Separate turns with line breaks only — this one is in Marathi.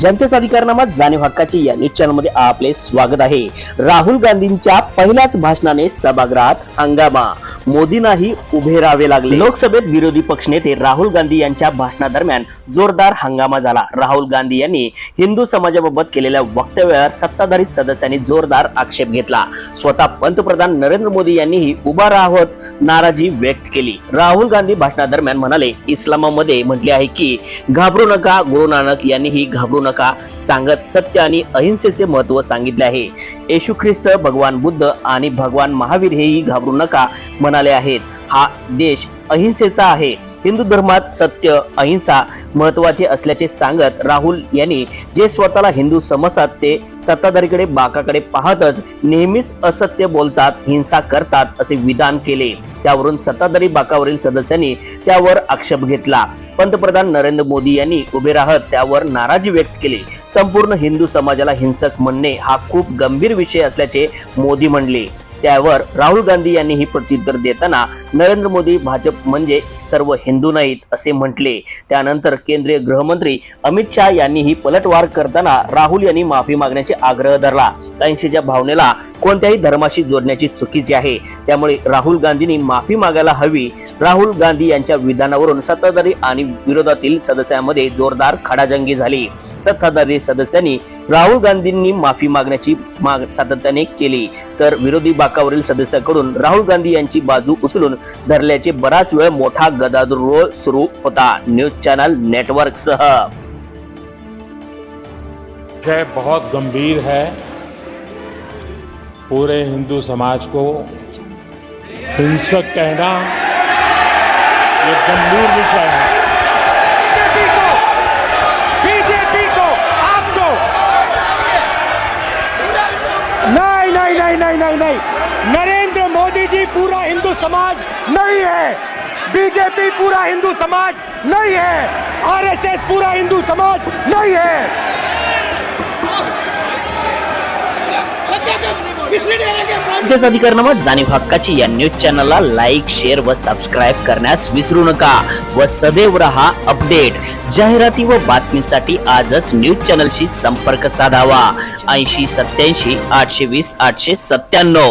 जनतेचा अधिकारनामा जाणीव हक्काची या न्यूज चॅनल मध्ये आपले स्वागत आहे। राहुल गांधींच्या पहिल्याच भाषणाने सभागृहात हंगामा, मोदींनाही उभे राहावे लागले। लोकसभेत विरोधी पक्षनेते राहुल गांधी यांच्या भाषणादरम्यान जोरदार हंगामा झाला। राहुल गांधी यांनी हिंदू समाजाबाबत केलेल्या वक्तव्यावर सत्ताधारी सदस्यांनी जोरदार आक्षेप घेतला। स्वतः पंतप्रधान नरेंद्र मोदी यांनीही उभा राहत नाराजी व्यक्त केली। राहुल गांधी भाषणादरम्यान म्हणाले, इस्लामामध्ये म्हटले आहे की घाबरू नका, गुरु नानक यांनीही घाबरू नका सांगत सत्य आणि अहिंसेचे महत्त्व सांगितले आहे। येशू ख्रिस्त, भगवान बुद्ध आणि भगवान महावीर हेही घाबरू नका म्हणाले आहेत। हा देश अहिंसेचा आहे। हिंदू धर्मात सत्य, अहिंसा महत्त्वाचे असल्याचे सांगत राहुल यांनी जे स्वतःला हिंदू समजतात ते सत्ताधारीकडे बाकाकडे पाहतच नेहमीच असत्य बोलतात, हिंसा करतात असे विधान केले। त्यावरून सत्ताधारी बाकावरील सदस्यांनी त्यावर आक्षेप घेतला। पंतप्रधान नरेंद्र मोदी यांनी उभे राहत त्यावर नाराजी व्यक्त केली। संपूर्ण हिंदू समाजाला हिंसक म्हणणे हा खूप गंभीर विषय असल्याचे मोदी म्हणले। त्यावर राहुल गांधी यांनी ही प्रत्युत्तर देताना नरेंद्र मोदी भाजप म्हणजे सर्व हिंदू नाहीत असे म्हटले। त्यानंतर केंद्रीय गृहमंत्री अमित शाह यांनीही पलटवार करताना राहुल यांनी माफी मागण्याचे आग्रह धरला। अहिंसेच्या भावनेला कोणत्याही धर्माशी जोडण्याची चुकीचे आहे, त्यामुळे राहुल गांधींनी माफी मागायला हवी। राहुल गांधी यांच्या विधानावरून सत्ताधारी आणि विरोधातील सदस्यांमध्ये जोरदार खडाजंगी झाली। सत्ताधारी सदस्यांनी राहुल गांधींनी माफी मागण्याची माग सातत्याने केली, तर विरोधी बाकावरील सदस्यांकडून राहुल गांधी यांची बाजू उचलून धरल्याचे बराच वेळ मोठा गदारोळ सुरू होता। न्यूज चॅनल नेटवर्क सह
विषय बहुत गंभीर है। पूरे हिंदू समाज को हिंसक कहना ये गंभीर विषय है।
बीजेपी को आपको नहीं, नरेंद्र मोदी जी पूरा हिंदू समाज नहीं है, बीजेपी पूरा हिंदू समाज नहीं है, आरएसएस पूरा हिंदू समाज नहीं है।
जनतेचा अधिकारनामा जाणीव हक्काची या न्यूज चॅनलला लाईक, शेअर व सबस्क्राईब करण्यास विसरू नका व सदैव रहा अपडेट। जाहिराती व बातमीसाठी आजच न्यूज चॅनलशी संपर्क साधावा। 80 87 820 897।